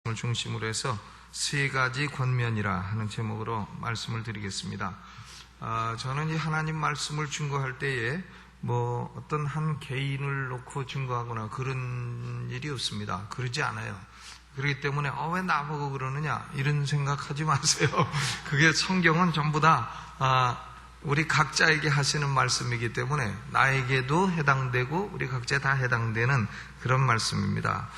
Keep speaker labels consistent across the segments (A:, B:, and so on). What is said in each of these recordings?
A: 을 중심으로 해서 세 가지 권면이라 하는 제목으로 말씀을 드리겠습니다. 저는 이 하나님 말씀을 증거할 때에 어떤 한 개인을 놓고 증거하거나 그런 일이 없습니다. 그러지 않아요. 그렇기 때문에 왜 나보고 그러느냐 이런 생각하지 마세요. 그게 성경은 전부 다 우리 각자에게 하시는 말씀이기 때문에 나에게도 해당되고 우리 각자 다 해당되는 그런 말씀입니다.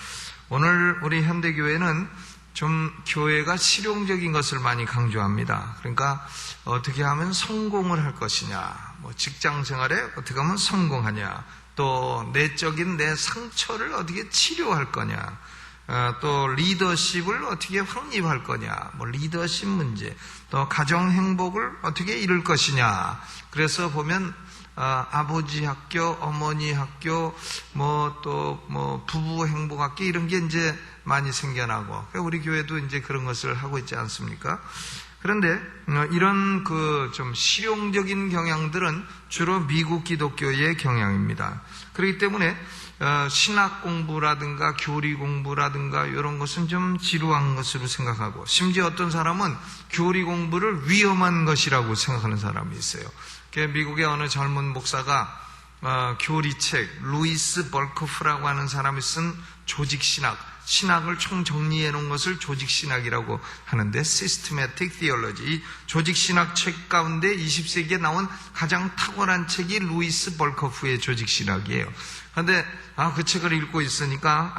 A: 오늘 우리 현대교회는 좀 교회가 실용적인 것을 많이 강조합니다. 그러니까 어떻게 하면 성공을 할 것이냐, 직장 생활에 어떻게 하면 성공하냐, 또 내적인 내 상처를 어떻게 치료할 거냐, 또 리더십을 어떻게 확립할 거냐, 리더십 문제, 또 가정 행복을 어떻게 이룰 것이냐. 그래서 보면 아버지 학교, 어머니 학교, 부부 행복 학교 이런 게 이제 많이 생겨나고, 우리 교회도 이제 그런 것을 하고 있지 않습니까? 그런데 이런 좀 실용적인 경향들은 주로 미국 기독교의 경향입니다. 그렇기 때문에 신학 공부라든가 교리 공부라든가 이런 것은 좀 지루한 것으로 생각하고, 심지어 어떤 사람은 교리 공부를 위험한 것이라고 생각하는 사람이 있어요. 미국의 어느 젊은 목사가 교리책, 루이스 벌커프라고 하는 사람이 쓴 조직신학, 신학을 총정리해 놓은 것을 조직신학이라고 하는데, Systematic Theology, 이 조직신학 책 가운데 20세기에 나온 가장 탁월한 책이 루이스 벌커프의 조직신학이에요. 그런데 그 책을 읽고 있으니까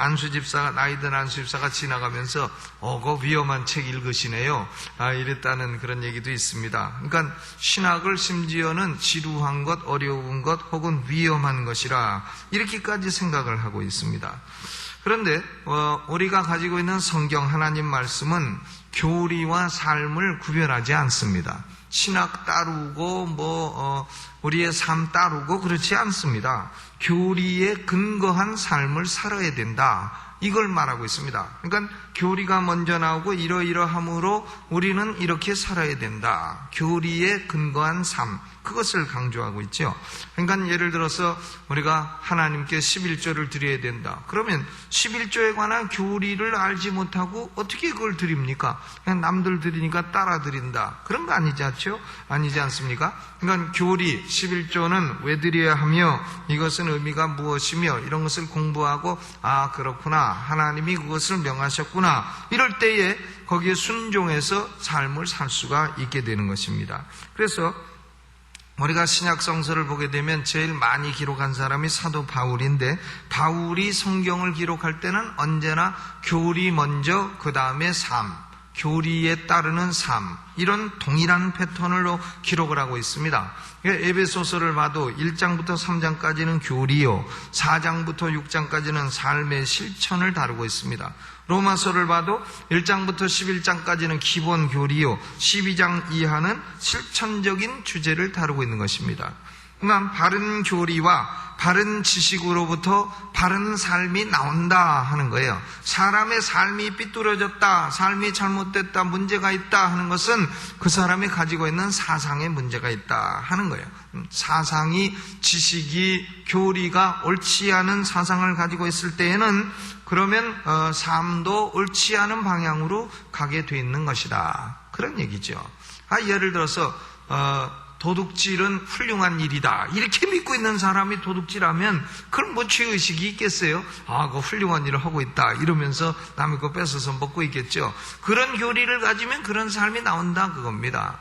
A: 나이 든 안수 집사가 지나가면서 그 위험한 책 읽으시네요, 이랬다는 그런 얘기도 있습니다. 그러니까 신학을 심지어는 지루한 것, 어려운 것 혹은 위험한 것이라 이렇게까지 생각을 하고 있습니다. 그런데 우리가 가지고 있는 성경 하나님 말씀은 교리와 삶을 구별하지 않습니다. 신학 따르고 우리의 삶 따르고 그렇지 않습니다. 교리에 근거한 삶을 살아야 된다, 이걸 말하고 있습니다. 그러니까 교리가 먼저 나오고 이러이러함으로 우리는 이렇게 살아야 된다. 교리에 근거한 삶, 그것을 강조하고 있죠. 그러니까 예를 들어서 우리가 하나님께 11조를 드려야 된다. 그러면 11조에 관한 교리를 알지 못하고 어떻게 그걸 드립니까? 그냥 남들 드리니까 따라 드린다, 그런 거 아니지 않죠? 아니지 않습니까? 그러니까 교리 11조는 왜 드려야 하며 이것은 의미가 무엇이며 이런 것을 공부하고 그렇구나, 하나님이 그것을 명하셨구나, 이럴 때에 거기에 순종해서 삶을 살 수가 있게 되는 것입니다. 그래서 우리가 신약 성서를 보게 되면 제일 많이 기록한 사람이 사도 바울인데, 바울이 성경을 기록할 때는 언제나 교리 먼저, 그 다음에 삶, 교리에 따르는 삶, 이런 동일한 패턴으로 기록을 하고 있습니다. 에베소서를 봐도 1장부터 3장까지는 교리요, 4장부터 6장까지는 삶의 실천을 다루고 있습니다. 로마서를 봐도 1장부터 11장까지는 기본 교리요, 12장 이하는 실천적인 주제를 다루고 있는 것입니다. 그러니까 바른 교리와 바른 지식으로부터 바른 삶이 나온다 하는 거예요. 사람의 삶이 삐뚤어졌다, 삶이 잘못됐다, 문제가 있다 하는 것은 그 사람이 가지고 있는 사상에 문제가 있다 하는 거예요. 사상이, 지식이, 교리가 옳지 않은 사상을 가지고 있을 때에는 그러면 삶도 옳지 않은 방향으로 가게 돼 있는 것이다, 그런 얘기죠. 예를 들어서 도둑질은 훌륭한 일이다, 이렇게 믿고 있는 사람이 도둑질하면 그럼 죄의식이 있겠어요? 그거 훌륭한 일을 하고 있다 이러면서 남의 거 뺏어서 먹고 있겠죠. 그런 교리를 가지면 그런 삶이 나온다, 그겁니다.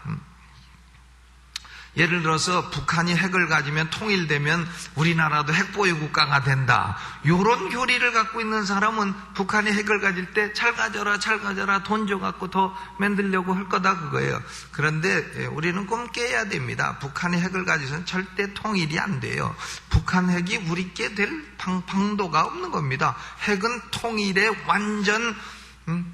A: 예를 들어서 북한이 핵을 가지면, 통일되면 우리나라도 핵보유 국가가 된다, 이런 교리를 갖고 있는 사람은 북한이 핵을 가질 때 잘 가져라 돈 줘갖고 더 만들려고 할 거다, 그거예요. 그런데 우리는 꿈 깨야 됩니다. 북한이 핵을 가지고는 절대 통일이 안 돼요. 북한 핵이 우리께 될 방도가 없는 겁니다. 핵은 통일의 완전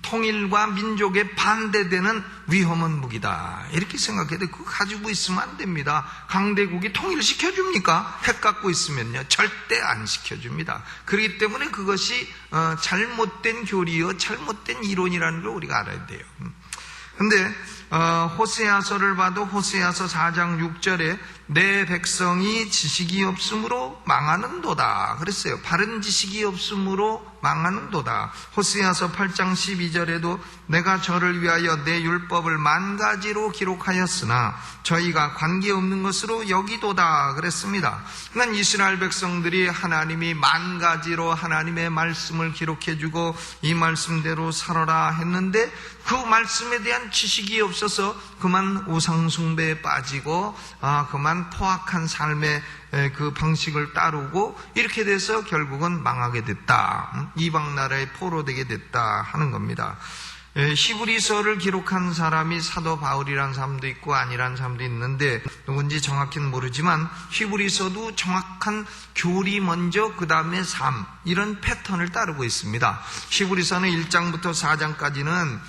A: 통일과 민족에 반대되는 위험한 무기다, 이렇게 생각해야 돼. 그거 가지고 있으면 안 됩니다. 강대국이 통일시켜줍니까? 핵 갖고 있으면요, 절대 안 시켜줍니다. 그렇기 때문에 그것이 잘못된 교리요, 잘못된 이론이라는 걸 우리가 알아야 돼요. 근데 호세아서를 봐도 호세아서 4장 6절에 내 백성이 지식이 없으므로 망하는도다 그랬어요. 바른 지식이 없으므로 망하는도다. 호세아서 8장 12절에도 내가 저를 위하여 내 율법을 만 가지로 기록하였으나 저희가 관계없는 것으로 여기도다 그랬습니다. 난 이스라엘 백성들이 하나님이 만 가지로 하나님의 말씀을 기록해주고 이 말씀대로 살아라 했는데 그 말씀에 대한 지식이 없어서 그만 우상숭배에 빠지고 그만 포악한 삶의 그 방식을 따르고 이렇게 돼서 결국은 망하게 됐다. 이방 나라에 포로되게 됐다 하는 겁니다. 히브리서를 기록한 사람이 사도 바울이라는 사람도 있고 아니라는 사람도 있는데 누군지 정확히는 모르지만 히브리서도 정확한 교리 먼저 그 다음에 삶 이런 패턴을 따르고 있습니다. 히브리서는 1장부터 4장까지는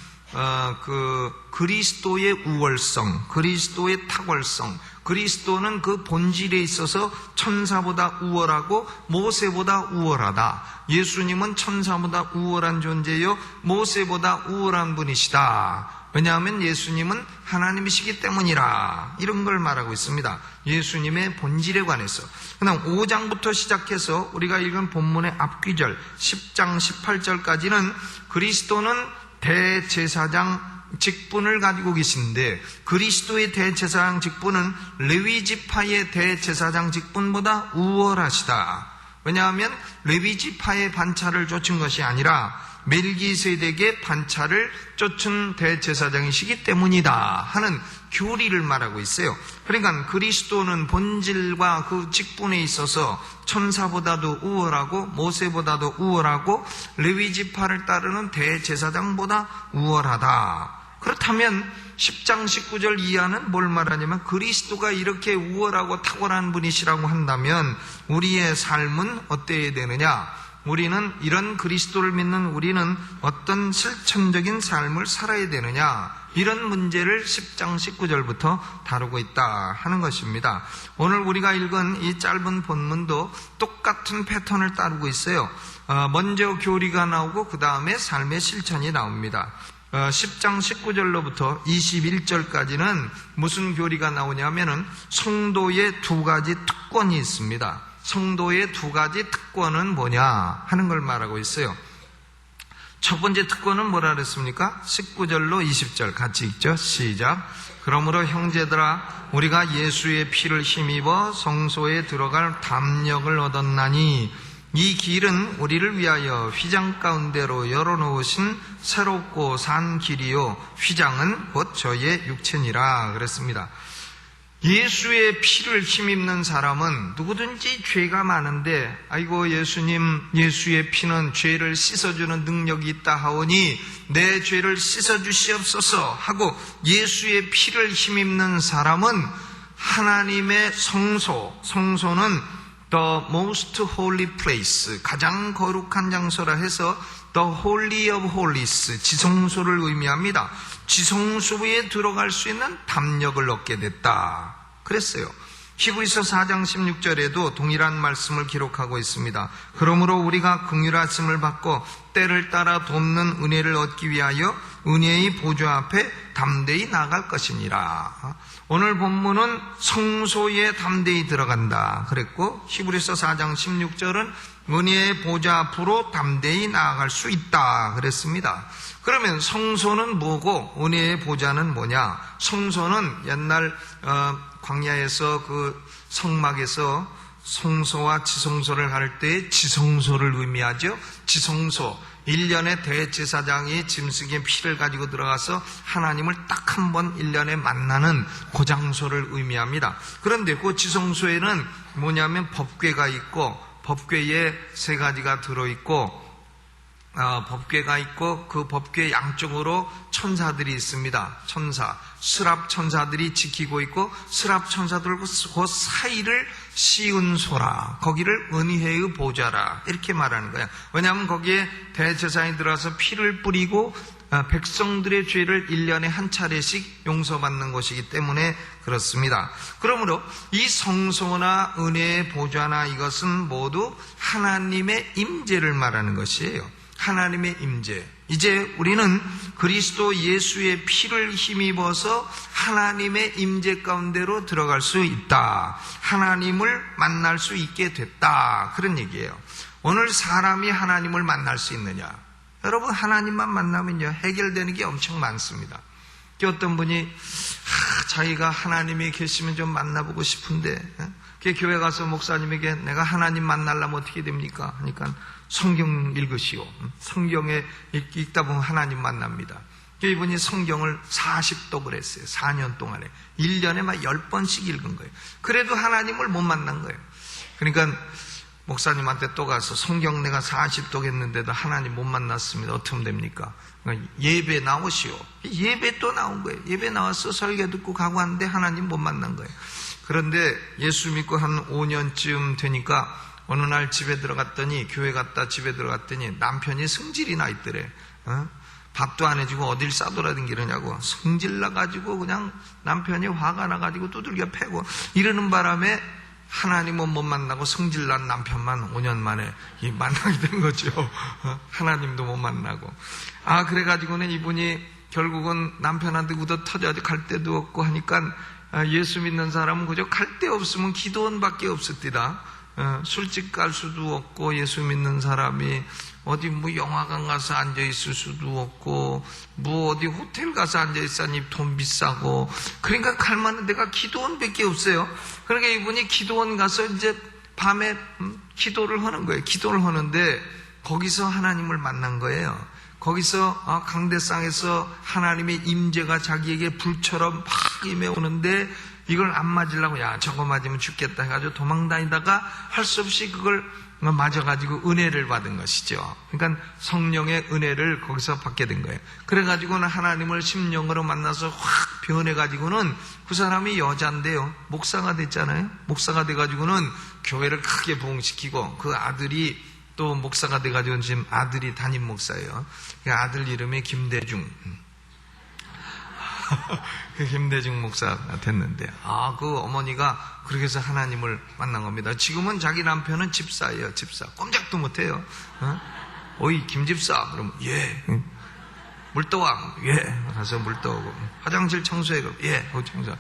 A: 그리스도의 우월성, 그리스도의 탁월성, 그리스도는 그 본질에 있어서 천사보다 우월하고 모세보다 우월하다. 예수님은 천사보다 우월한 존재요 모세보다 우월한 분이시다. 왜냐하면 예수님은 하나님이시기 때문이라. 이런 걸 말하고 있습니다. 예수님의 본질에 관해서. 그다음 5장부터 시작해서 우리가 읽은 본문의 앞귀절 10장 18절까지는 그리스도는 대제사장 직분을 가지고 계신데 그리스도의 대제사장 직분은 레위 지파의 대제사장 직분보다 우월하시다. 왜냐하면 레위 지파의 반차를 쫓은 것이 아니라 멜기세덱의 반차를 쫓은 대제사장이시기 때문이다 하는 교리를 말하고 있어요. 그러니까 그리스도는 본질과 그 직분에 있어서 천사보다도 우월하고 모세보다도 우월하고 레위 지파를 따르는 대제사장보다 우월하다. 그렇다면 10장 19절 이하는 뭘 말하냐면 그리스도가 이렇게 우월하고 탁월한 분이시라고 한다면 우리의 삶은 어때야 되느냐? 우리는 이런 그리스도를 믿는 우리는 어떤 실천적인 삶을 살아야 되느냐? 이런 문제를 10장 19절부터 다루고 있다 하는 것입니다. 오늘 우리가 읽은 이 짧은 본문도 똑같은 패턴을 따르고 있어요. 먼저 교리가 나오고 그 다음에 삶의 실천이 나옵니다. 10장 19절로부터 21절까지는 무슨 교리가 나오냐면은 성도의 두 가지 특권이 있습니다. 성도의 두 가지 특권은 뭐냐 하는 걸 말하고 있어요. 첫 번째 특권은 뭐라 그랬습니까? 19절로 20절 같이 읽죠. 시작. 그러므로 형제들아 우리가 예수의 피를 힘입어 성소에 들어갈 담력을 얻었나니 이 길은 우리를 위하여 휘장 가운데로 열어놓으신 새롭고 산 길이요 휘장은 곧 저의 육체니라 그랬습니다. 예수의 피를 힘입는 사람은 누구든지 죄가 많은데 아이고 예수님 예수의 피는 죄를 씻어주는 능력이 있다 하오니 내 죄를 씻어주시옵소서 하고 예수의 피를 힘입는 사람은 하나님의 성소는 The most holy place, 가장 거룩한 장소라 해서 The holy of holies, 지성소를 의미합니다. 지성소에 들어갈 수 있는 담력을 얻게 됐다 그랬어요. 히브리서 4장 16절에도 동일한 말씀을 기록하고 있습니다. 그러므로 우리가 긍휼하심을 받고 때를 따라 돕는 은혜를 얻기 위하여 은혜의 보좌 앞에 담대히 나아갈 것이니라. 오늘 본문은 성소에 담대히 들어간다 그랬고 히브리서 4장 16절은 은혜의 보좌 앞으로 담대히 나아갈 수 있다 그랬습니다. 그러면 성소는 뭐고 은혜의 보좌는 뭐냐? 성소는 옛날 광야에서 그 성막에서 성소와 지성소를 할 때 지성소를 의미하죠. 지성소 1년에 대제사장이 짐승의 피를 가지고 들어가서 하나님을 딱 한 번 1년에 만나는 그 장소를 의미합니다. 그런데 그 지성소에는 뭐냐면 법궤가 있고 법궤에 세 가지가 들어있고 법궤가 있고 그 법궤 양쪽으로 천사들이 있습니다. 천사, 스랍 천사들이 지키고 있고 스랍 천사들과 그 사이를 씌운 소라, 거기를 은혜의 보좌라 이렇게 말하는 거야. 왜냐하면 거기에 대제사장이 들어가서 피를 뿌리고 백성들의 죄를 1년에 한 차례씩 용서받는 것이기 때문에 그렇습니다. 그러므로 이 성소나 은혜의 보좌나 이것은 모두 하나님의 임재를 말하는 것이에요. 하나님의 임재. 이제 우리는 그리스도 예수의 피를 힘입어서 하나님의 임재 가운데로 들어갈 수 있다. 하나님을 만날 수 있게 됐다. 그런 얘기예요. 오늘 사람이 하나님을 만날 수 있느냐? 여러분, 하나님만 만나면요, 해결되는 게 엄청 많습니다. 어떤 분이 자기가 하나님이 계시면 좀 만나보고 싶은데, 교회 가서 목사님에게 내가 하나님 만나려면 어떻게 됩니까? 하니까 성경 읽으시오. 성경에 읽다 보면 하나님 만납니다. 이분이 성경을 40독을 했어요. 4년 동안에. 1년에 막 10번씩 읽은 거예요. 그래도 하나님을 못 만난 거예요. 그러니까 목사님한테 또 가서 성경 내가 40독 했는데도 하나님 못 만났습니다. 어떻게 하면 됩니까? 그러니까 예배 나오시오. 예배 또 나온 거예요. 예배 나와서 설교 듣고 가고 하는데 하나님 못 만난 거예요. 그런데 예수 믿고 한 5년쯤 되니까 어느 날 집에 들어갔더니, 교회 갔다 집에 들어갔더니 남편이 성질이 나 있더래. 밥도 안 해주고 어딜 싸돌아다니느냐고 성질 나가지고 그냥 남편이 화가 나가지고 두들겨 패고 이러는 바람에 하나님은 못 만나고 성질난 남편만 5년 만에 만나게 된 거죠. 하나님도 못 만나고. 그래가지고는 이분이 결국은 남편한테 ud어 터져가지고 갈 데도 없고 하니까 예수 믿는 사람은 그저 갈 데 없으면 기도원밖에 없었디다. 술집 갈 수도 없고, 예수 믿는 사람이 어디 영화관 가서 앉아있을 수도 없고, 어디 호텔 가서 앉아있으니 돈 비싸고, 그러니까 갈 만한 데가 기도원밖에 없어요. 그러니까 이분이 기도원 가서 이제 밤에 기도를 하는 거예요. 기도를 하는데 거기서 하나님을 만난 거예요. 거기서 강대상에서 하나님의 임재가 자기에게 불처럼 막 임해오는데 이걸 안 맞으려고 저거 맞으면 죽겠다 해가지고 도망다니다가 할 수 없이 그걸 맞아가지고 은혜를 받은 것이죠. 그러니까 성령의 은혜를 거기서 받게 된 거예요. 그래가지고는 하나님을 심령으로 만나서 확 변해가지고는 그 사람이 여자인데요, 목사가 됐잖아요. 목사가 돼가지고는 교회를 크게 부흥시키고, 그 아들이 또 목사가 돼가지고 지금 아들이 담임 목사예요. 그 아들 이름이 김대중. 김대중 목사가 됐는데, 그 어머니가 그렇게 해서 하나님을 만난 겁니다. 지금은 자기 남편은 집사예요. 집사. 꼼짝도 못해요. 어이 김집사. 그러면 예. 물 떠와. 예. 가서 물 떠오고. 화장실 청소해. 그럼 예. 청소.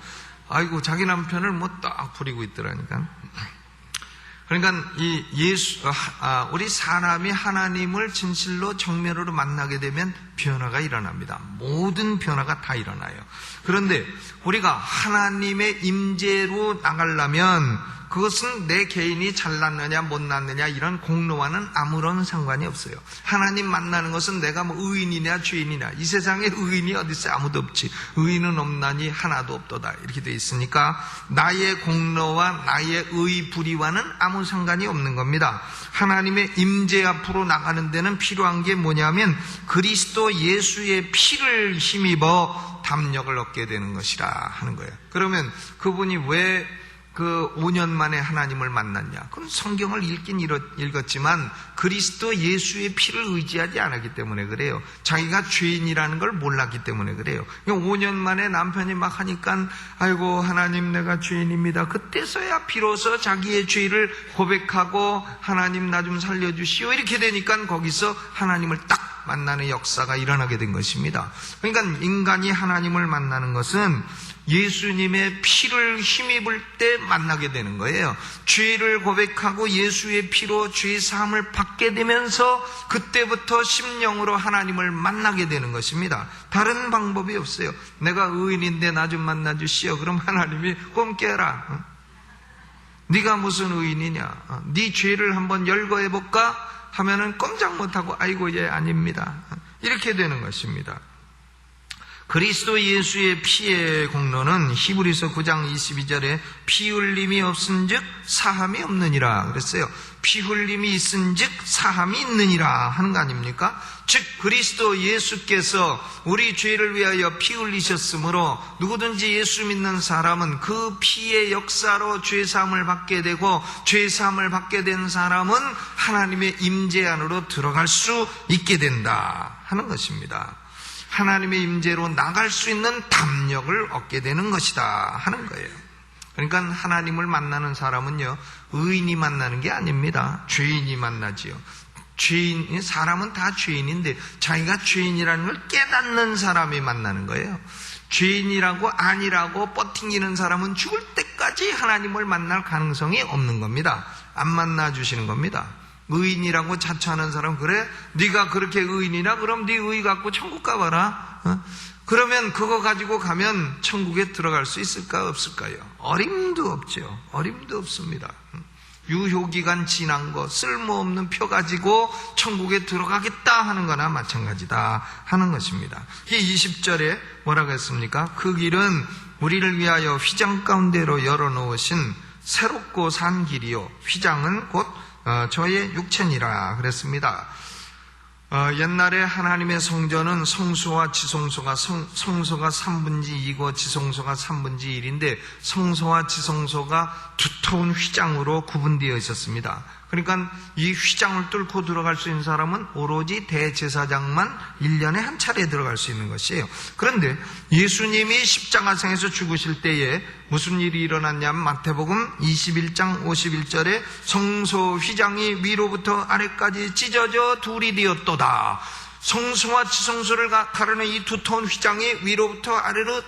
A: 아이고, 자기 남편을 딱 부리고 있더라니까. 그러니까 우리 사람이 하나님을 진실로 정면으로 만나게 되면 변화가 일어납니다. 모든 변화가 다 일어나요. 그런데 우리가 하나님의 임재로 나가려면 그것은 내 개인이 잘났느냐 못났느냐 이런 공로와는 아무런 상관이 없어요. 하나님 만나는 것은 내가 의인이냐 죄인이냐, 이 세상에 의인이 어디 있어요? 아무도 없지. 의인은 없나니 하나도 없도다, 이렇게 돼 있으니까 나의 공로와 나의 의불이와는 아무 상관이 없는 겁니다. 하나님의 임재 앞으로 나가는 데는 필요한 게 뭐냐면 그리스도 예수의 피를 힘입어 담력을 얻게 되는 것이라 하는 거예요. 그러면 그분이 왜 5년 만에 하나님을 만났냐? 그건 성경을 읽긴 읽었지만 그리스도 예수의 피를 의지하지 않았기 때문에 그래요. 자기가 죄인이라는 걸 몰랐기 때문에 그래요. 5년 만에 남편이 막 하니까 아이고 하나님 내가 죄인입니다. 그때서야 비로소 자기의 죄를 고백하고 하나님 나 좀 살려주시오 이렇게 되니까 거기서 하나님을 딱 만나는 역사가 일어나게 된 것입니다. 그러니까 인간이 하나님을 만나는 것은 예수님의 피를 힘입을 때 만나게 되는 거예요. 죄를 고백하고 예수의 피로 죄 사함을 받게 되면서 그때부터 심령으로 하나님을 만나게 되는 것입니다. 다른 방법이 없어요. 내가 의인인데 나 좀 만나주시오. 그럼 하나님이 꿈 깨라. 네가 무슨 의인이냐? 네 죄를 한번 열거해볼까? 하면은 꼼짝 못하고 아이고 예 아닙니다. 이렇게 되는 것입니다. 그리스도 예수의 피의 공로는 히브리서 9장 22절에 피 흘림이 없은즉 사함이 없느니라 그랬어요. 피 흘림이 있은즉 사함이 있느니라 하는 거 아닙니까? 즉 그리스도 예수께서 우리 죄를 위하여 피 흘리셨으므로 누구든지 예수 믿는 사람은 그 피의 역사로 죄사함을 받게 되고 죄사함을 받게 된 사람은 하나님의 임재 안으로 들어갈 수 있게 된다 하는 것입니다. 하나님의 임재로 나갈 수 있는 담력을 얻게 되는 것이다 하는 거예요. 그러니까 하나님을 만나는 사람은요, 의인이 만나는 게 아닙니다. 죄인이 만나지요. 사람은 다 죄인인데 자기가 죄인이라는 걸 깨닫는 사람이 만나는 거예요. 죄인이라고 아니라고 뻗팅기는 사람은 죽을 때까지 하나님을 만날 가능성이 없는 겁니다. 안 만나주시는 겁니다. 의인이라고 자처하는 사람, 그래? 네가 그렇게 의인이나? 그럼 네 의 갖고 천국 가봐라. 그러면 그거 가지고 가면 천국에 들어갈 수 있을까 없을까요? 어림도 없죠. 어림도 없습니다. 유효기간 지난 거 쓸모없는 표 가지고 천국에 들어가겠다 하는 거나 마찬가지다 하는 것입니다. 20절에 뭐라고 했습니까? 그 길은 우리를 위하여 휘장 가운데로 열어놓으신 새롭고 산 길이요, 휘장은 곧 저의 육체니라 그랬습니다. 옛날에 하나님의 성전은 성소와 지성소가 성소가 3분의 2이고 지성소가 3분의 1인데 성소와 지성소가 두터운 휘장으로 구분되어 있었습니다. 그러니까 이 휘장을 뚫고 들어갈 수 있는 사람은 오로지 대제사장만 1년에 한 차례 들어갈 수 있는 것이에요. 그런데 예수님이 십자가상에서 죽으실 때에 무슨 일이 일어났냐면 마태복음 21장 51절에 성소 휘장이 위로부터 아래까지 찢어져 둘이 되었도다. 성소와 지성소를 가르는 이 두터운 휘장이 위로부터 아래로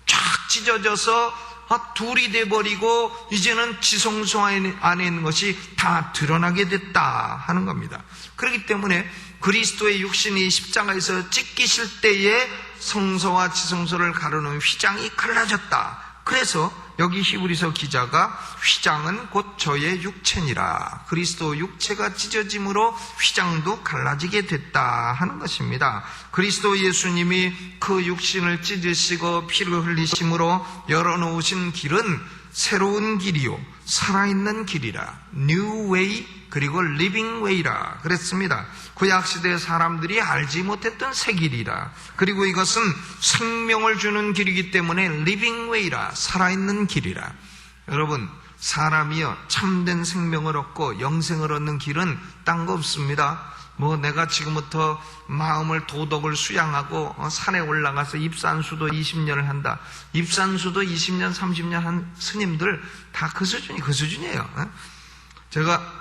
A: 쫙 찢어져서 둘이 돼버리고 이제는 지성소 안에 있는 것이 다 드러나게 됐다 하는 겁니다. 그렇기 때문에 그리스도의 육신이 십자가에서 찢기실 때에 성소와 지성소를 가르는 휘장이 갈라졌다. 그래서 여기 히브리서 기자가 휘장은 곧 저의 육체니라. 그리스도 육체가 찢어짐으로 휘장도 갈라지게 됐다 하는 것입니다. 그리스도 예수님이 그 육신을 찢으시고 피를 흘리심으로 열어놓으신 길은 새로운 길이요, 살아있는 길이라. New way 그리고 living way라 그랬습니다. 구약시대 사람들이 알지 못했던 새 길이라. 그리고 이것은 생명을 주는 길이기 때문에 living way라, 살아있는 길이라. 여러분, 사람이요 참된 생명을 얻고 영생을 얻는 길은 딴 거 없습니다. 내가 지금부터 마음을 도덕을 수양하고 산에 올라가서 입산수도 20년을 한다. 입산수도 20년 30년 한 스님들 다 그 수준이에요. 제가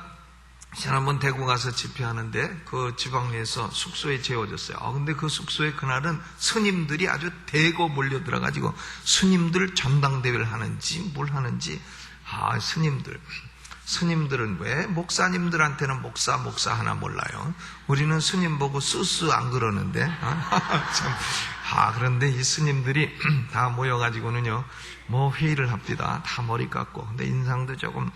A: 지난번 대구 가서 집회하는데 그 지방에서 숙소에 재워졌어요. 근데 그 숙소에 그날은 스님들이 아주 대거 몰려들어가지고 스님들 전당대회를 하는지 뭘 하는지. 스님들은 왜 목사님들한테는 목사 하나 몰라요. 우리는 스님 보고 쓰쓰 안 그러는데. 그런데 이 스님들이 다 모여가지고는요 회의를 합디다. 다 머리 깎고. 근데 인상도 조금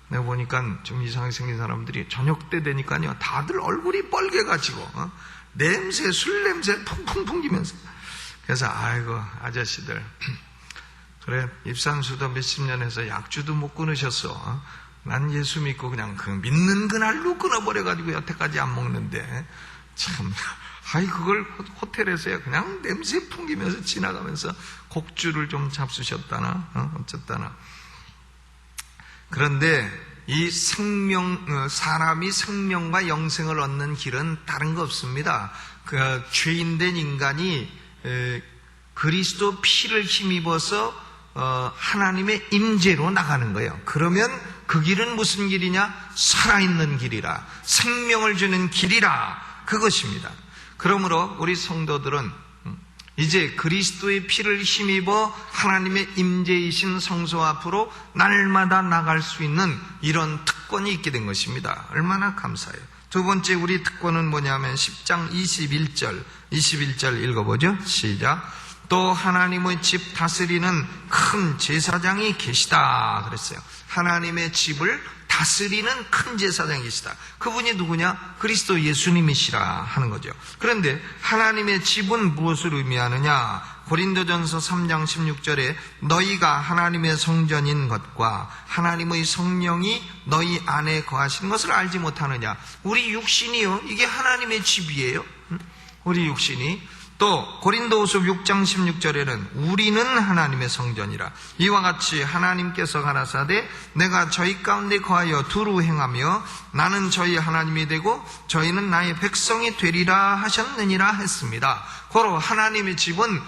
A: 내가 보니까 좀 이상하게 생긴 사람들이 저녁 때 되니까요 다들 얼굴이 빨개가지고 냄새, 술 냄새 풍풍 풍기면서. 그래서 아이고 아저씨들, 그래 입산수도 몇십 년 해서 약주도 못 끊으셨어. 난 예수 믿고 그냥 믿는 그날로 끊어버려가지고 여태까지 안 먹는데 참 그걸 호텔에서야 그냥 냄새 풍기면서 지나가면서 곡주를 좀 잡수셨다나 어쨌다나. 그런데 이 사람이 생명과 영생을 얻는 길은 다른 거 없습니다. 죄인된 인간이 그리스도 피를 힘입어서 하나님의 임재로 나가는 거예요. 그러면 그 길은 무슨 길이냐? 살아있는 길이라, 생명을 주는 길이라, 그것입니다. 그러므로 우리 성도들은 이제 그리스도의 피를 힘입어 하나님의 임재이신 성소 앞으로 날마다 나갈 수 있는 이런 특권이 있게 된 것입니다. 얼마나 감사해요. 두 번째 우리 특권은 뭐냐면 10장 21절 읽어보죠. 시작. 또 하나님의 집 다스리는 큰 제사장이 계시다 그랬어요. 하나님의 집을 다스리는 큰 제사장이 계시다. 그분이 누구냐? 그리스도 예수님이시라 하는 거죠. 그런데 하나님의 집은 무엇을 의미하느냐? 고린도전서 3장 16절에 너희가 하나님의 성전인 것과 하나님의 성령이 너희 안에 거하시는 것을 알지 못하느냐? 우리 육신이요, 이게 하나님의 집이에요. 우리 육신이. 또 고린도후서 6장 16절에는 우리는 하나님의 성전이라. 이와 같이 하나님께서 가라사대 내가 저희 가운데 거하여 두루 행하며 나는 저희 하나님이 되고 저희는 나의 백성이 되리라 하셨느니라 했습니다. 고로 하나님의 집은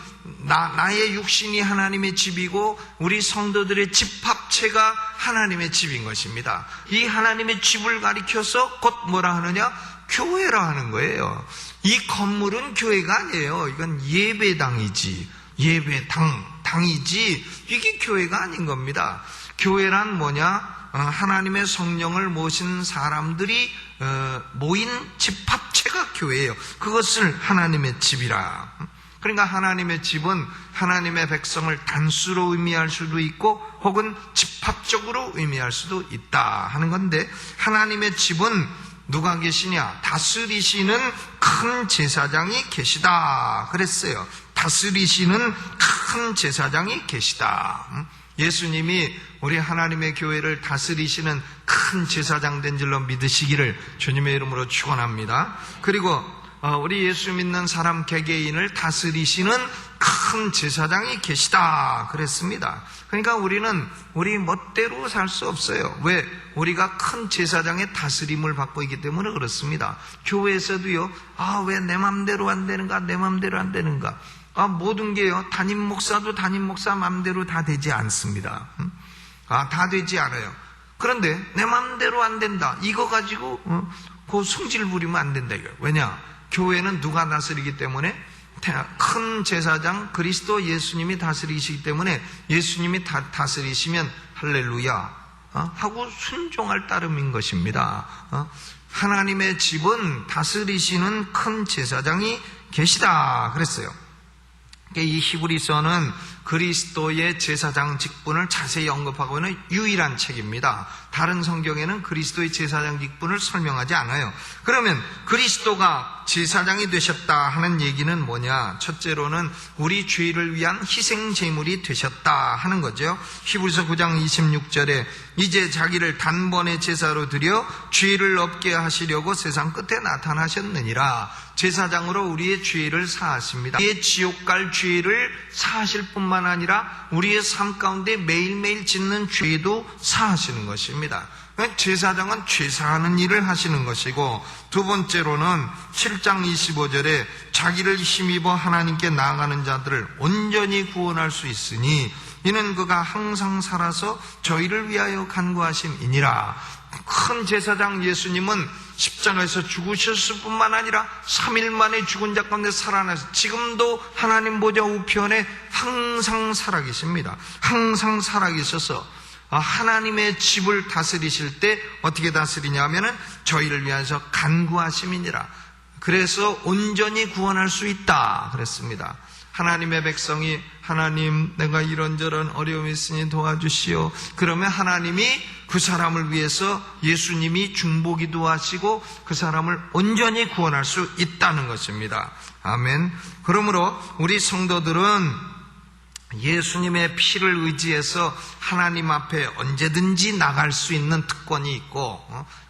A: 나의 육신이 하나님의 집이고 우리 성도들의 집합 합체가 하나님의 집인 것입니다. 이 하나님의 집을 가리켜서 곧 뭐라 하느냐? 교회라 하는 거예요. 이 건물은 교회가 아니에요. 이건 예배당이지. 예배당이지. 이게 교회가 아닌 겁니다. 교회란 뭐냐? 하나님의 성령을 모신 사람들이 모인 집합체가 교회예요. 그것을 하나님의 집이라. 그러니까 하나님의 집은 하나님의 백성을 단수로 의미할 수도 있고 혹은 집합적으로 의미할 수도 있다 하는 건데, 하나님의 집은 누가 계시냐? 다스리시는 큰 제사장이 계시다 그랬어요. 다스리시는 큰 제사장이 계시다. 예수님이 우리 하나님의 교회를 다스리시는 큰 제사장 된 줄로 믿으시기를 주님의 이름으로 축원합니다. 그리고 우리 예수 믿는 사람 개개인을 다스리시는 큰 제사장이 계시다 그랬습니다. 그러니까 우리는 우리 멋대로 살 수 없어요. 왜? 우리가 큰 제사장의 다스림을 받고 있기 때문에 그렇습니다. 교회에서도요, 왜 내 맘대로 안 되는가, 내 맘대로 안 되는가. 모든 게요, 담임 목사도 담임 목사 맘대로 다 되지 않습니다. 다 되지 않아요. 그런데 내 맘대로 안 된다, 이거 가지고 그 성질 부리면 안 된다 이거예요. 왜냐? 교회는 누가 다스리기 때문에? 큰 제사장 그리스도 예수님이 다스리시기 때문에 예수님이 다스리시면 할렐루야 하고 순종할 따름인 것입니다. 하나님의 집은 다스리시는 큰 제사장이 계시다 그랬어요. 이 히브리서는 그리스도의 제사장 직분을 자세히 언급하고 있는 유일한 책입니다. 다른 성경에는 그리스도의 제사장 직분을 설명하지 않아요. 그러면 그리스도가 제사장이 되셨다 하는 얘기는 뭐냐? 첫째로는 우리 죄를 위한 희생 제물이 되셨다 하는 거죠. 히브리서 9장 26절에 이제 자기를 단번에 제사로 드려 죄를 없게 하시려고 세상 끝에 나타나셨느니라. 제사장으로 우리의 죄를 사하십니다. 우리의 지옥 갈 죄를 사하실 뿐만 아니라 우리의 삶 가운데 매일매일 짓는 죄도 사하시는 것입니다. 제사장은 죄사하는 일을 하시는 것이고, 두 번째로는 7장 25절에 자기를 힘입어 하나님께 나아가는 자들을 온전히 구원할 수 있으니 이는 그가 항상 살아서 저희를 위하여 간구하심이니라. 큰 제사장 예수님은 십자가에서 죽으셨을 뿐만 아니라 3일 만에 죽은 자 가운데 살아나서 지금도 하나님 보좌 우편에 항상 살아계십니다. 항상 살아계셔서 하나님의 집을 다스리실 때 어떻게 다스리냐 하면은 저희를 위해서 간구하심이니라. 그래서 온전히 구원할 수 있다 그랬습니다. 하나님의 백성이 하나님 내가 이런저런 어려움이 있으니 도와주시오. 그러면 하나님이 그 사람을 위해서 예수님이 중보기도 하시고 그 사람을 온전히 구원할 수 있다는 것입니다. 아멘. 그러므로 우리 성도들은 예수님의 피를 의지해서 하나님 앞에 언제든지 나갈 수 있는 특권이 있고,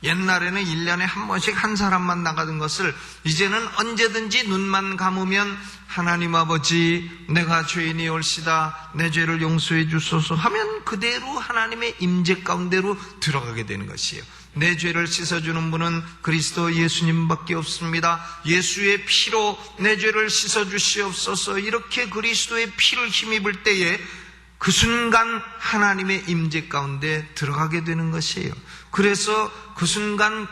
A: 옛날에는 1년에 한 번씩 한 사람만 나가던 것을 이제는 언제든지 눈만 감으면 하나님 아버지 내가 죄인이올시다 내 죄를 용서해 주소서 하면 그대로 하나님의 임재 가운데로 들어가게 되는 것이에요. 내 죄를 씻어주는 분은 그리스도 예수님밖에 없습니다. 예수의 피로 내 죄를 씻어주시옵소서. 이렇게 그리스도의 피를 힘입을 때에 그 순간 하나님의 임재 가운데 들어가게 되는 것이에요. 그래서 그 순간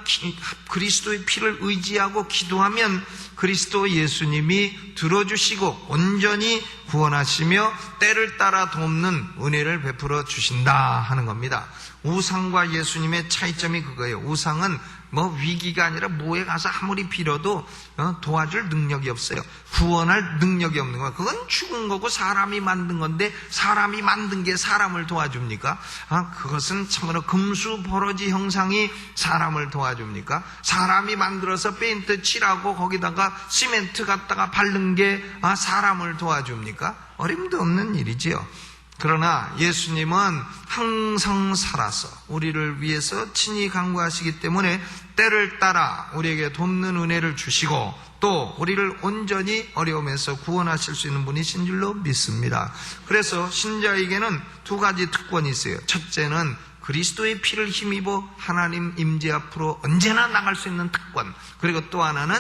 A: 그리스도의 피를 의지하고 기도하면 그리스도 예수님이 들어주시고 온전히 구원하시며 때를 따라 돕는 은혜를 베풀어 주신다 하는 겁니다. 우상과 예수님의 차이점이 그거예요. 우상은 위기가 아니라 뭐에 가서 아무리 빌어도 도와줄 능력이 없어요. 구원할 능력이 없는 거야. 그건 죽은 거고 사람이 만든 건데 사람이 만든 게 사람을 도와줍니까? 그것은 참으로 금수 버러지 형상이 사람을 도와줍니까? 사람이 만들어서 페인트 칠하고 거기다가 시멘트 갖다가 바른 게 사람을 도와줍니까? 어림도 없는 일이지요. 그러나 예수님은 항상 살아서 우리를 위해서 친히 간구하시기 때문에 때를 따라 우리에게 돕는 은혜를 주시고 또 우리를 온전히 어려움에서 구원하실 수 있는 분이신 줄로 믿습니다. 그래서 신자에게는 두 가지 특권이 있어요. 첫째는 그리스도의 피를 힘입어 하나님 임재 앞으로 언제나 나갈 수 있는 특권. 그리고 또 하나는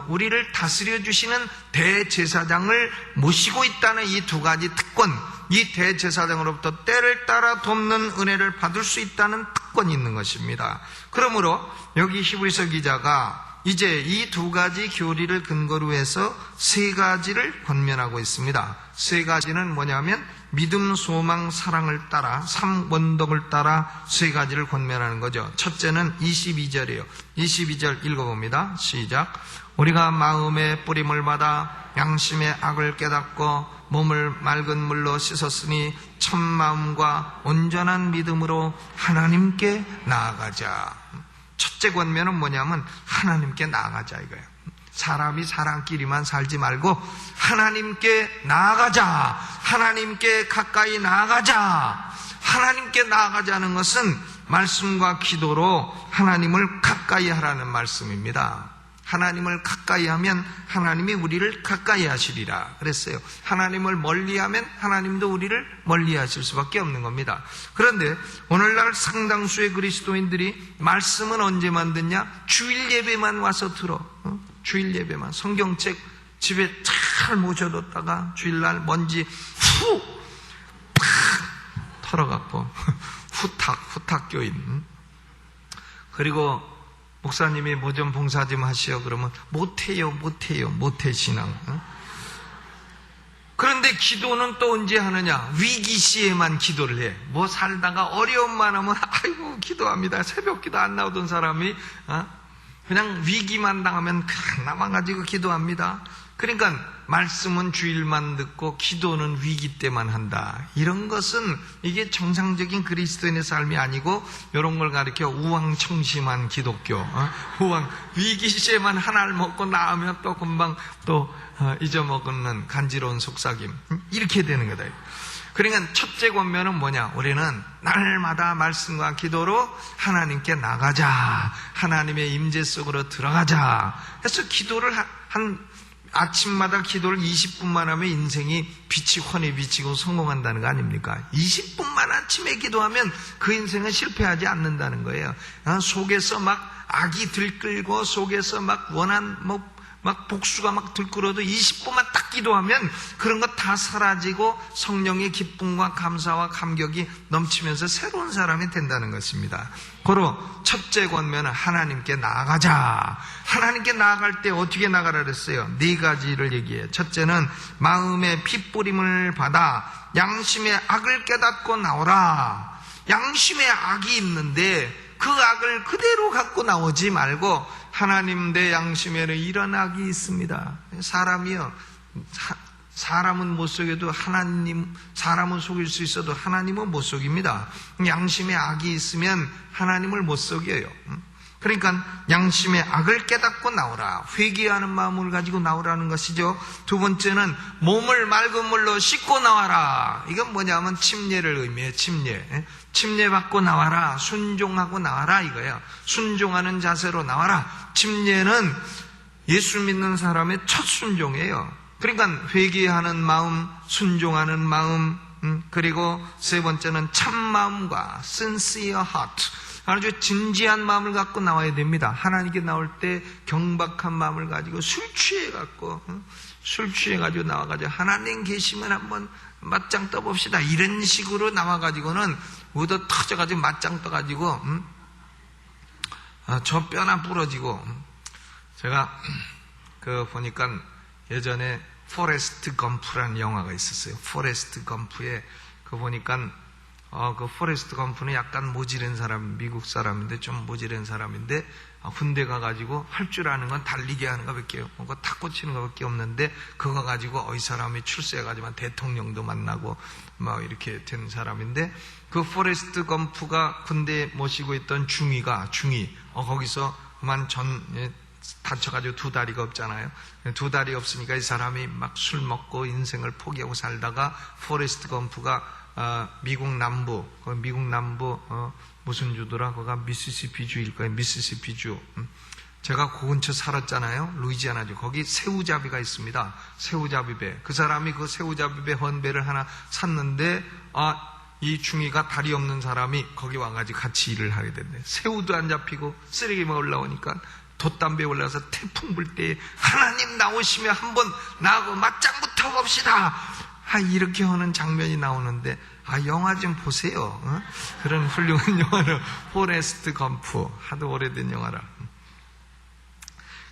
A: 우리를 다스려 주시는 대제사장을 모시고 있다는 이 두 가지 특권, 이 대제사장으로부터 때를 따라 돕는 은혜를 받을 수 있다는 특권이 있는 것입니다. 그러므로 여기 히브리서 기자가 이제 이 두 가지 교리를 근거로 해서 세 가지를 권면하고 있습니다. 세 가지는 뭐냐면 믿음, 소망, 사랑을 따라 3원덕을 따라 세 가지를 권면하는 거죠. 첫째는 22절이에요. 22절 읽어봅니다. 시작. 우리가 마음의 뿌림을 받아 양심의 악을 깨닫고 몸을 맑은 물로 씻었으니 참 마음과 온전한 믿음으로 하나님께 나아가자. 첫째 권면은 뭐냐면 하나님께 나아가자 이거예요. 사람이 사람끼리만 살지 말고 하나님께 나아가자. 하나님께 가까이 나아가자. 하나님께 나아가자는 것은 말씀과 기도로 하나님을 가까이 하라는 말씀입니다. 하나님을 가까이 하면 하나님이 우리를 가까이 하시리라 그랬어요. 하나님을 멀리하면 하나님도 우리를 멀리하실 수밖에 없는 겁니다. 그런데 오늘날 상당수의 그리스도인들이 말씀은 언제만 듣냐? 주일 예배만 와서 들어. 주일 예배만. 성경책 집에 잘 모셔뒀다가 주일날 먼지 팍 털어갖고 후탁 교인. 그리고 목사님이 뭐 좀 봉사 좀 하시오 그러면 못해요 신앙. 그런데 기도는 또 언제 하느냐? 위기 시에만 기도를 해. 뭐 살다가 어려움만 하면 아이고 기도합니다. 새벽 기도 안 나오던 사람이 그냥 위기만 당하면 그냥 남아가지고 기도합니다. 그러니까 말씀은 주일만 듣고 기도는 위기 때만 한다. 이런 것은 이게 정상적인 그리스도인의 삶이 아니고 이런 걸 가리켜 우왕청심한 기독교. 우왕 위기 시에만 하나를 먹고 나오면 또 금방 또 잊어먹는 간지러운 속삭임. 이렇게 되는 거다. 그러니까 첫째 권면은 뭐냐? 우리는 날마다 말씀과 기도로 하나님께 나가자. 하나님의 임재 속으로 들어가자. 그래서 기도를 아침마다 기도를 20분만 하면 인생이 빛이 훤히 비치고 성공한다는 거 아닙니까? 20분만 아침에 기도하면 그 인생은 실패하지 않는다는 거예요. 속에서 막 악이 들끓고 속에서 막 막 복수가 막 들끓어도 20분만 딱 기도하면 그런 거 다 사라지고 성령의 기쁨과 감사와 감격이 넘치면서 새로운 사람이 된다는 것입니다. 고로 첫째 권면은 하나님께 나아가자. 하나님께 나아갈 때 어떻게 나가라 그랬어요? 네 가지를 얘기해요. 첫째는 마음의 핏뿌림을 받아 양심의 악을 깨닫고 나오라. 양심의 악이 있는데 그 악을 그대로 갖고 나오지 말고 하나님 내 양심에는 이런 악이 있습니다. 사람은 못 속여도 사람은 속일 수 있어도 하나님은 못 속입니다. 양심에 악이 있으면 하나님을 못 속여요. 그러니까 양심의 악을 깨닫고 나오라. 회개하는 마음을 가지고 나오라는 것이죠. 두 번째는 몸을 맑은 물로 씻고 나와라. 이건 뭐냐면 침례를 의미해요. 침례 받고 나와라. 순종하고 나와라 이거예요. 순종하는 자세로 나와라. 침례는 예수 믿는 사람의 첫 순종이에요. 그러니까 회개하는 마음, 순종하는 마음, 그리고 세 번째는 참 마음과 sincere heart, 아주 진지한 마음을 갖고 나와야 됩니다. 하나님께 나올 때 경박한 마음을 가지고 술 취해가지고 나와가지고 하나님 계시면 한번 맞짱 떠봅시다. 이런 식으로 나와가지고는 얻어 터져가지고 맞짱 떠가지고 저 뼈나 부러지고. 제가 보니까 예전에 포레스트 검프라는 영화가 있었어요. 포레스트 검프에 보니까 그 포레스트 검프는 약간 모질한 사람, 미국 사람인데 좀 모질한 사람인데 군대 가가지고 할 줄 아는 건 달리기 하는 거밖에 없고 탁구 치는 거밖에 없는데 그거 가지고 이 사람이 출세해가지고 대통령도 만나고 막 이렇게 된 사람인데 그 포레스트 검프가 군대에 모시고 있던 중위가 거기서 그만 다쳐가지고 두 다리가 없잖아요. 두 다리 없으니까 이 사람이 막 술 먹고 인생을 포기하고 살다가 포레스트 검프가 미국 남부 무슨 주더라? 거기가 미시시피주일 거예요. 미시시피주. 제가 그 근처 살았잖아요. 루이지아나주. 거기 새우잡이가 있습니다. 새우잡이배. 그 사람이 그 새우잡이배 헌배를 하나 샀는데 이 중위가 다리 없는 사람이 거기 와가지고 같이 일을 하게 됐네. 새우도 안 잡히고 쓰레기만 올라오니까 돛담배 올라가서 태풍 불 때 하나님 나오시면 한번 나하고 맞짱부터 봅시다. 이렇게 하는 장면이 나오는데, 영화 좀 보세요. 어? 그런 훌륭한 영화를, 포레스트 검프. 하도 오래된 영화라.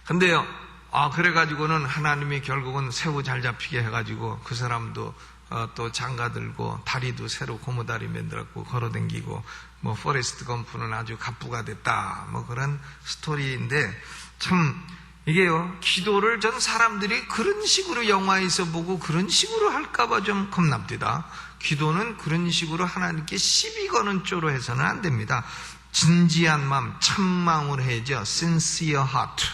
A: 근데요, 그래가지고는 하나님이 결국은 새우 잘 잡히게 해가지고 그 사람도 또 장가 들고 다리도 새로 고무다리 만들었고 걸어댕기고 뭐 포레스트 검프는 아주 갑부가 됐다. 뭐 그런 스토리인데 참 이게요, 기도를 전 사람들이 그런 식으로 영화에서 보고 그런 식으로 할까봐 좀 겁납니다. 기도는 그런 식으로 하나님께 시비 거는 쪽으로 해서는 안 됩니다. 진지한 마음, 참마음으로 해야죠. sincere heart.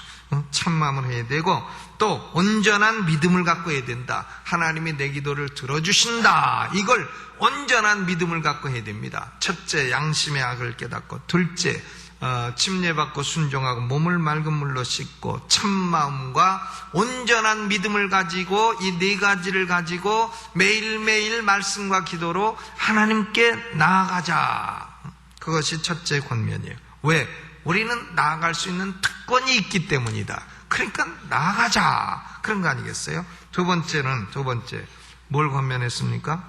A: 참마음을 해야 되고 또 온전한 믿음을 갖고 해야 된다. 하나님이 내 기도를 들어주신다. 이걸 온전한 믿음을 갖고 해야 됩니다. 첫째, 양심의 악을 깨닫고, 둘째, 침례받고 순종하고 몸을 맑은 물로 씻고 참마음과 온전한 믿음을 가지고 이 네 가지를 가지고 매일매일 말씀과 기도로 하나님께 나아가자. 그것이 첫째 권면이에요. 왜? 우리는 나아갈 수 있는 특권이 있기 때문이다. 그러니까 나아가자. 그런 거 아니겠어요? 두 번째, 뭘 권면했습니까?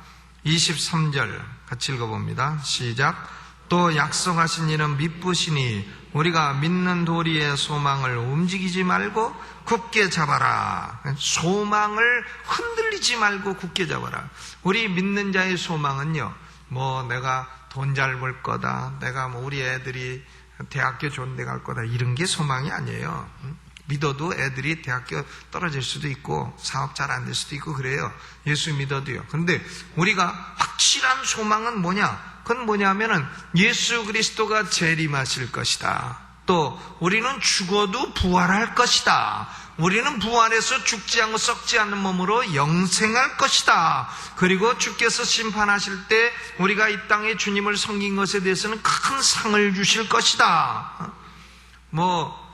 A: 23절 같이 읽어봅니다. 시작. 또 약속하신 이는 미쁘시니 우리가 믿는 도리의 소망을 움직이지 말고 굳게 잡아라. 소망을 흔들리지 말고 굳게 잡아라. 우리 믿는 자의 소망은요, 뭐 내가 돈 잘 벌 거다, 내가 뭐 우리 애들이 대학교 좋은 데 갈 거다, 이런 게 소망이 아니에요. 믿어도 애들이 대학교 떨어질 수도 있고 사업 잘 안 될 수도 있고 그래요. 예수 믿어도요. 그런데 우리가 확실한 소망은 뭐냐? 그건 뭐냐면은 예수 그리스도가 재림하실 것이다. 또 우리는 죽어도 부활할 것이다. 우리는 부활해서 죽지 않고 썩지 않는 몸으로 영생할 것이다. 그리고 주께서 심판하실 때 우리가 이 땅에 주님을 섬긴 것에 대해서는 큰 상을 주실 것이다.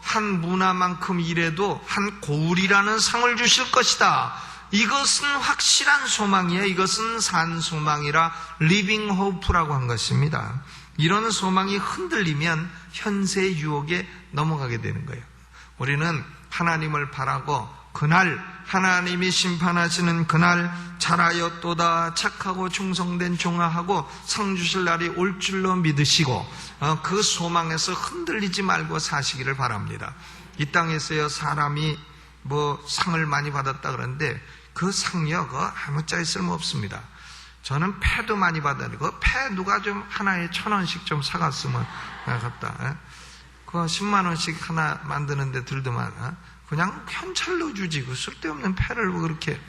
A: 한 문화만큼 일해도 한 고울이라는 상을 주실 것이다. 이것은 확실한 소망이에요. 이것은 산 소망이라 리빙 호프라고 한 것입니다. 이런 소망이 흔들리면 현세의 유혹에 넘어가게 되는 거예요. 우리는 하나님을 바라고 그날 하나님이 심판하시는 그날 잘하였도다 착하고 충성된 종아하고 상 주실 날이 올 줄로 믿으시고 그 소망에서 흔들리지 말고 사시기를 바랍니다. 이 땅에서요, 사람이 상을 많이 받았다 그러는데 그 상요, 그거 아무짝에 쓸모없습니다. 저는 패도 많이 받았는데 패 누가 좀 하나에 1,000원씩 좀 사갔으면 갖다. 그거 10만 원씩 하나 만드는데 들더만 그냥 현찰로 주지. 그 쓸데없는 패를 그렇게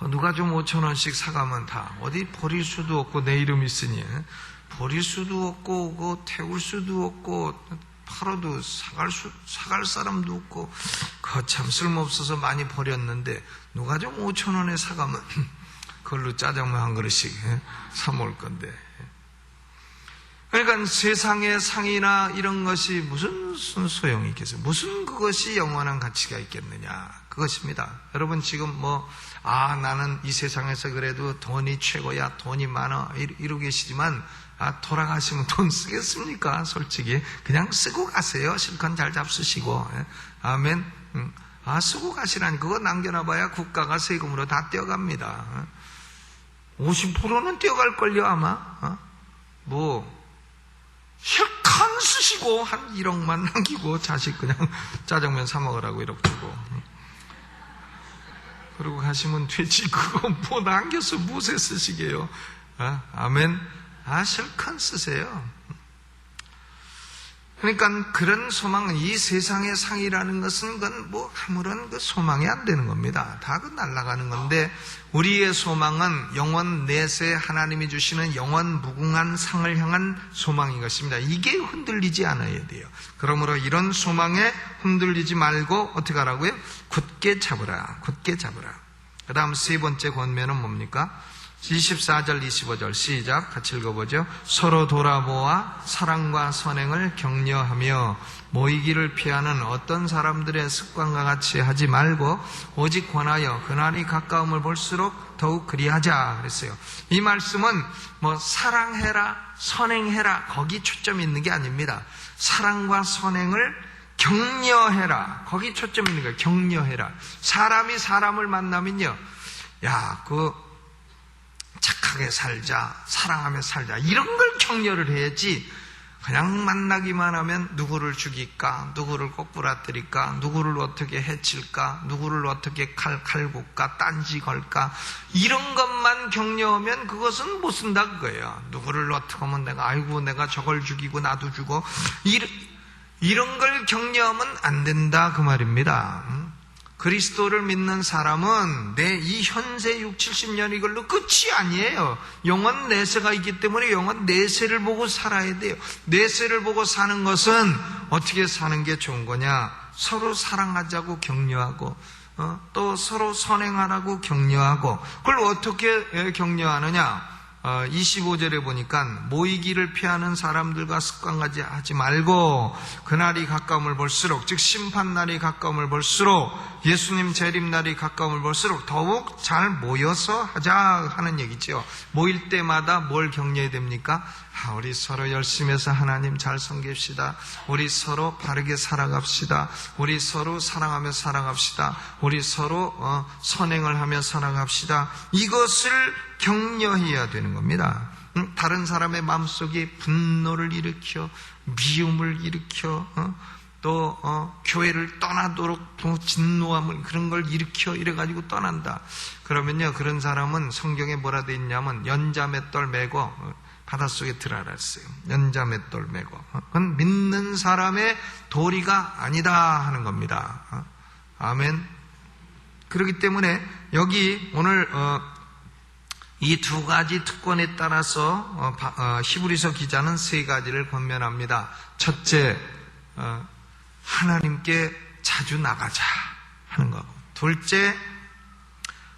A: 누가 좀 5,000원씩 사가면 다 어디 버릴 수도 없고 내 이름 있으니 버릴 수도 없고 그 태울 수도 없고 팔아도 사갈 사람도 없고 그거 참 쓸모없어서 많이 버렸는데 누가 좀 5,000원에 사가면 그걸로 짜장면 한 그릇씩 사 먹을 건데. 그러니까 세상의 상이나 이런 것이 무슨 소용이 있겠어요? 무슨 그것이 영원한 가치가 있겠느냐? 그것입니다. 여러분 지금 나는 이 세상에서 그래도 돈이 최고야, 돈이 많아 이러고 계시지만 돌아가시면 돈 쓰겠습니까? 솔직히 그냥 쓰고 가세요. 실컷 잘 잡수시고. 아멘. 쓰고 가시라니. 그거 남겨놔봐야 국가가 세금으로 다 떼어갑니다. 50%는 떼어갈걸요 아마. 실컷 쓰시고 한 1억만 남기고 자식 그냥 짜장면 사 먹으라고 1억 주고 그러고 가시면 되지. 그거 남겨서 무엇에 쓰시게요? 아멘. 실컷 쓰세요. 그러니까 그런 소망은, 이 세상의 상이라는 것은 그건 아무런 그 소망이 안 되는 겁니다. 다 그 날아가는 건데, 우리의 소망은 영원 내세 하나님이 주시는 영원 무궁한 상을 향한 소망인 것입니다. 이게 흔들리지 않아야 돼요. 그러므로 이런 소망에 흔들리지 말고 어떻게 하라고요? 굳게 잡으라. 굳게 잡으라. 그 다음 세 번째 권면은 뭡니까? 24절 25절 시작 같이 읽어보죠. 서로 돌아보아 사랑과 선행을 격려하며 모이기를 피하는 어떤 사람들의 습관과 같이 하지 말고 오직 권하여 그날이 가까움을 볼수록 더욱 그리하자 그랬어요. 이 말씀은 사랑해라, 선행해라 거기 초점이 있는 게 아닙니다. 사랑과 선행을 격려해라 거기 초점이 있는 거예요. 격려해라. 사람이 사람을 만나면요, 야, 착하게 살자, 사랑하며 살자, 이런 걸 격려를 해야지 그냥 만나기만 하면 누구를 죽일까, 누구를 꼭 부라뜨릴까, 누구를 어떻게 해칠까, 누구를 어떻게 칼국까, 딴지 걸까, 이런 것만 격려하면 그것은 못 쓴다 그거예요. 누구를 어떻게 하면 내가 저걸 죽이고 나도 죽어, 이런 걸 격려하면 안 된다 그 말입니다. 그리스도를 믿는 사람은 내 이 현세 6, 70년 이걸로 끝이 아니에요. 영원 내세가 있기 때문에 영원 내세를 보고 살아야 돼요. 내세를 보고 사는 것은 어떻게 사는 게 좋은 거냐? 서로 사랑하자고 격려하고, 또 서로 선행하라고 격려하고. 그걸 어떻게 격려하느냐? 25절에 보니까 모이기를 피하는 사람들과 습관가지 하지 말고 그날이 가까움을 볼수록, 즉 심판날이 가까움을 볼수록, 예수님 재림날이 가까움을 볼수록 더욱 잘 모여서 하자 하는 얘기죠. 모일 때마다 뭘 격려해야 됩니까? 우리 서로 열심히 해서 하나님 잘 섬깁시다. 우리 서로 바르게 살아갑시다. 우리 서로 사랑하며 살아갑시다. 우리 서로 선행을 하며 살아갑시다. 이것을 격려해야 되는 겁니다. 다른 사람의 마음속에 분노를 일으켜, 미움을 일으켜, 또 교회를 떠나도록 진노함을, 그런 걸 일으켜 이래가지고 떠난다. 그러면요, 그런 사람은 성경에 뭐라 돼 있냐면 연자맷돌 메고 바닷속에 들어갔어요. 연자맷돌 메고. 그건 믿는 사람의 도리가 아니다 하는 겁니다. 아멘. 그렇기 때문에 여기 오늘 이 두 가지 특권에 따라서 히브리서 기자는 세 가지를 권면합니다. 첫째, 하나님께 자주 나가자 하는 거고, 둘째,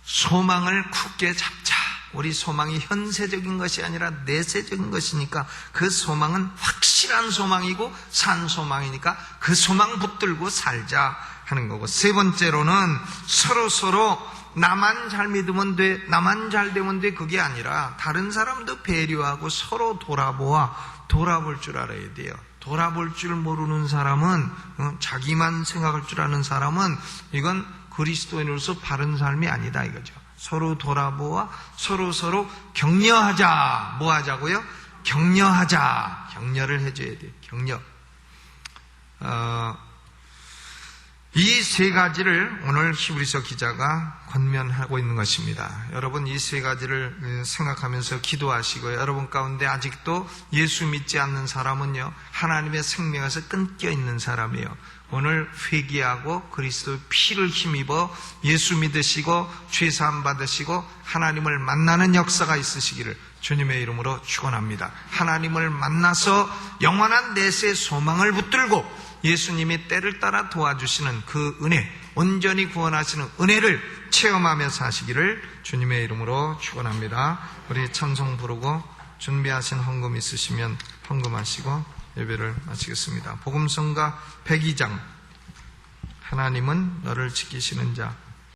A: 소망을 굳게 잡자. 우리 소망이 현세적인 것이 아니라 내세적인 것이니까 그 소망은 확실한 소망이고 산 소망이니까 그 소망 붙들고 살자 하는 거고, 세 번째로는 서로 나만 잘 믿으면 돼, 나만 잘 되면 돼, 그게 아니라 다른 사람도 배려하고 서로 돌아볼 줄 알아야 돼요. 돌아볼 줄 모르는 사람은, 자기만 생각할 줄 아는 사람은 이건 그리스도인으로서 바른 삶이 아니다 이거죠. 서로 돌아보아 서로 격려하자. 뭐 하자고요? 격려하자. 격려를 해줘야 돼요. 격려. 이 세 가지를 오늘 히브리서 기자가 권면하고 있는 것입니다. 여러분, 이 세 가지를 생각하면서 기도하시고요. 여러분 가운데 아직도 예수 믿지 않는 사람은요, 하나님의 생명에서 끊겨 있는 사람이에요. 오늘 회개하고 그리스도의 피를 힘입어 예수 믿으시고 죄사함 받으시고 하나님을 만나는 역사가 있으시기를 주님의 이름으로 축원합니다. 하나님을 만나서 영원한 내세의 소망을 붙들고 예수님이 때를 따라 도와주시는 그 은혜, 온전히 구원하시는 은혜를 체험하며 사시기를 주님의 이름으로 축원합니다. 우리 찬송 부르고 준비하신 헌금 있으시면 헌금하시고 예배를 마치겠습니다. 복음성가 102장, 하나님은 너를 지키시는 자.